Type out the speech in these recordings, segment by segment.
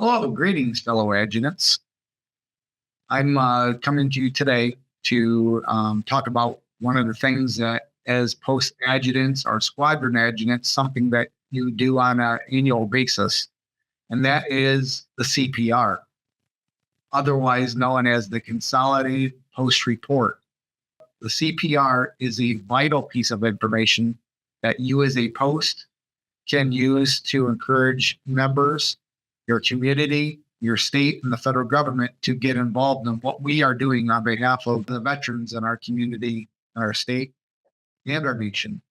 Hello, greetings, fellow adjutants. I'm coming to you today to talk about one of the things that, as post adjutants or squadron adjutants, something that you do on an annual basis, and that is the CPR, otherwise known as the Consolidated Post Report. The CPR is a vital piece of information that you, as a post, can use to encourage members, your community, your state, and the federal government to get involved in what we are doing on behalf of the veterans in our community, our state, and our nation.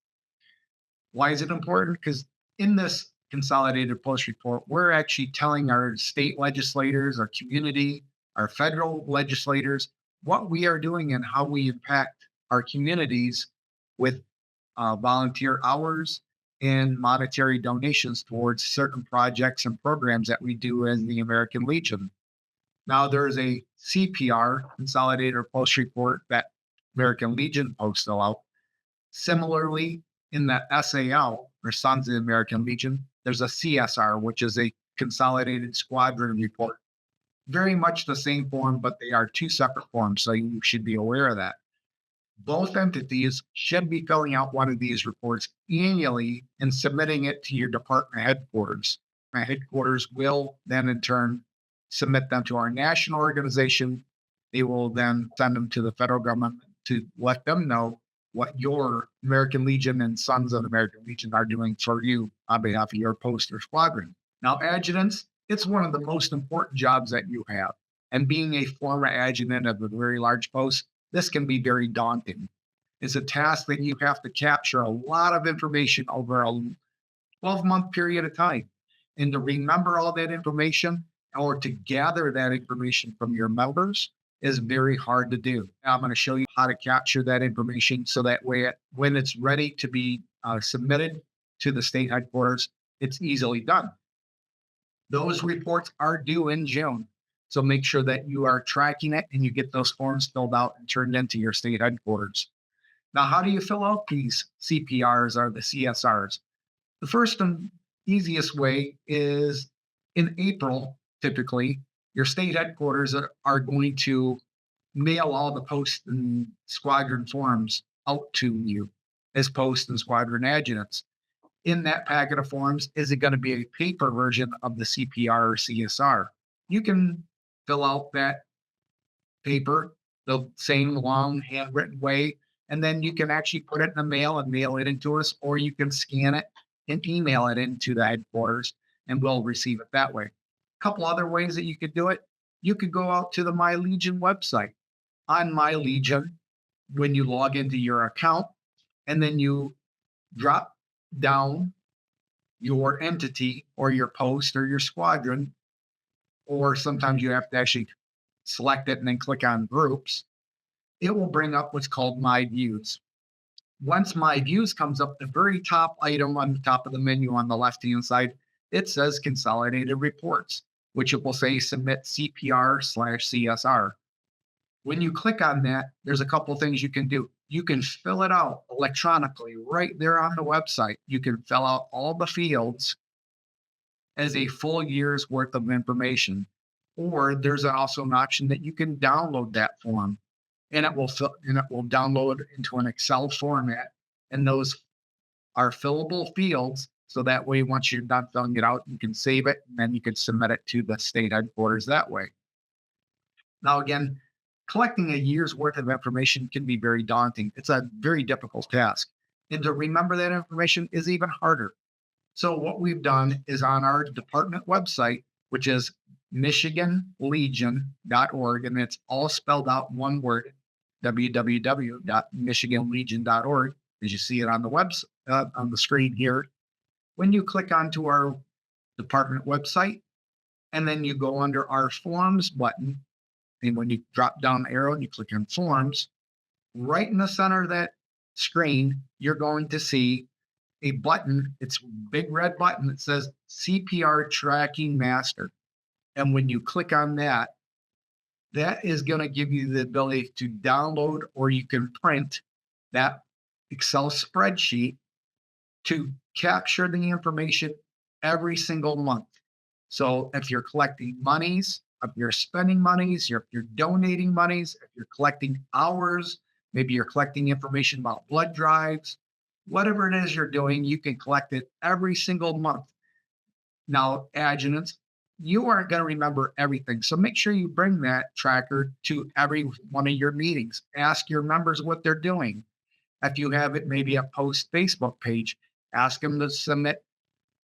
Why is it important? Because in this consolidated post report, we're actually telling our state legislators, our community, our federal legislators, what we are doing and how we impact our communities with volunteer hours and monetary donations towards certain projects and programs that we do as the American Legion. Now, there's a CPR, Consolidated Post Report, that American Legion posts out. Similarly, in the SAL, or Sons of the American Legion, there's a CSR, which is a Consolidated Squadron Report. Very much the same form, but they are two separate forms, so you should be aware of that. Both entities should be filling out one of these reports annually and submitting it to your department headquarters. My headquarters will then, in turn, submit them to our national organization. They will then send them to the federal government to let them know what your American Legion and Sons of the American Legion are doing for you on behalf of your post or squadron. Now, adjutants, it's one of the most important jobs that you have. And being a former adjutant of a very large post, this can be very daunting. It's a task that you have to capture a lot of information over a 12-month period of time. And to remember all that information or to gather that information from your members is very hard to do. Now, I'm going to show you how to capture that information so that way, when it's ready to be submitted to the state headquarters, it's easily done. Those reports are due in June. So make sure that you are tracking it and you get those forms filled out and turned into your state headquarters. Now, how do you fill out these CPRs or the CSRs? The first and easiest way is in April, typically, your state headquarters are going to mail all the post and squadron forms out to you as post and squadron adjutants. In that packet of forms, is it going to be a paper version of the CPR or CSR? You can fill out that paper the same long handwritten way, and then you can actually put it in the mail and mail it into us, or you can scan it and email it into the headquarters, and we'll receive it that way. A couple other ways that you could do it. You could go out to the My Legion website. On My Legion, when you log into your account, and then you drop down your entity or your post or your squadron, or sometimes you have to actually select it and then click on groups, it will bring up what's called My Views. Once My Views comes up, the very top item on the top of the menu on the left-hand side, it says Consolidated Reports, which it will say Submit CPR/CSR. When you click on that, there's a couple things you can do. You can fill it out electronically right there on the website. You can fill out all the fields as a full year's worth of information. Or there's also an option that you can download that form, and it will download into an Excel format. And those are fillable fields. So that way, once you're done filling it out, you can save it and then you can submit it to the state headquarters that way. Now, again, collecting a year's worth of information can be very daunting. It's a very difficult task. And to remember that information is even harder. So what we've done is on our department website, which is MichiganLegion.org, and it's all spelled out one word, www.michiganlegion.org, as you see it on the website on the screen here. When you click onto our department website, and then you go under our Forms button, and when you drop down the arrow and you click on Forms, right in the center of that screen, you're going to see a button. It's a big red button that says CPR Tracking Master. And when you click on that, that is going to give you the ability to download, or you can print that Excel spreadsheet to capture the information every single month. So if you're collecting monies, if you're spending monies, if you're donating monies, if you're collecting hours, maybe you're collecting information about blood drives, whatever it is you're doing, you can collect it every single month. Now, adjutants, you aren't going to remember everything. So make sure you bring that tracker to every one of your meetings. Ask your members what they're doing. If you have it, maybe a post Facebook page, ask them to submit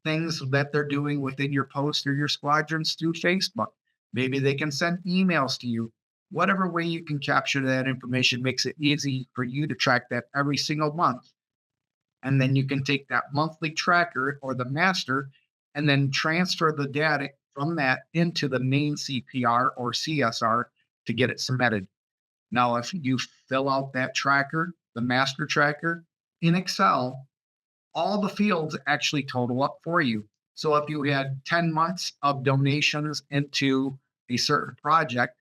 things that they're doing within your post or your squadrons through Facebook. Maybe they can send emails to you. Whatever way you can capture that information makes it easy for you to track that every single month. And then you can take that monthly tracker or the master and then transfer the data from that into the main CPR or CSR to get it submitted. Now, if you fill out that tracker, the master tracker in Excel, all the fields actually total up for you. So if you had 10 months of donations into a certain project,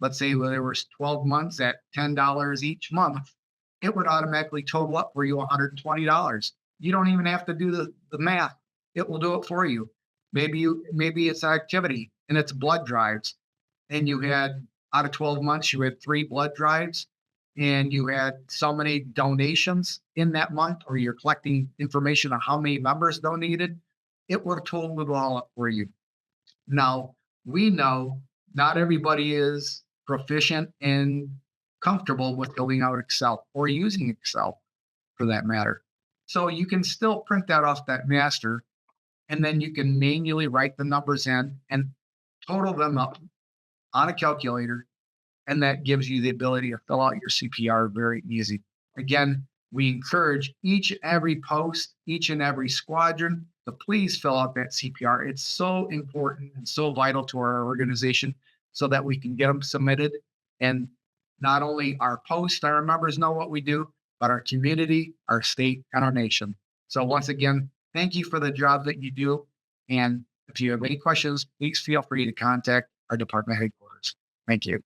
let's say there was 12 months at $10 each month, it would automatically total up for you $120. You don't even have to do the math. It will do it for you. Maybe it's activity and it's blood drives. And you had out of 12 months, you had 3 blood drives and you had so many donations in that month, or you're collecting information on how many members donated, it will total it all up for you. Now, we know not everybody is proficient and comfortable with filling out Excel or using Excel for that matter. So you can still print that off that master, and then you can manually write the numbers in and total them up on a calculator, and that gives you the ability to fill out your CPR very easy. Again, we encourage each and every post, each and every squadron to please fill out that CPR. It's so important and so vital to our organization so that we can get them submitted. And not only our posts, our members know what we do, but our community, our state, and our nation. So once again, thank you for the job that you do. And if you have any questions, please feel free to contact our department headquarters. Thank you.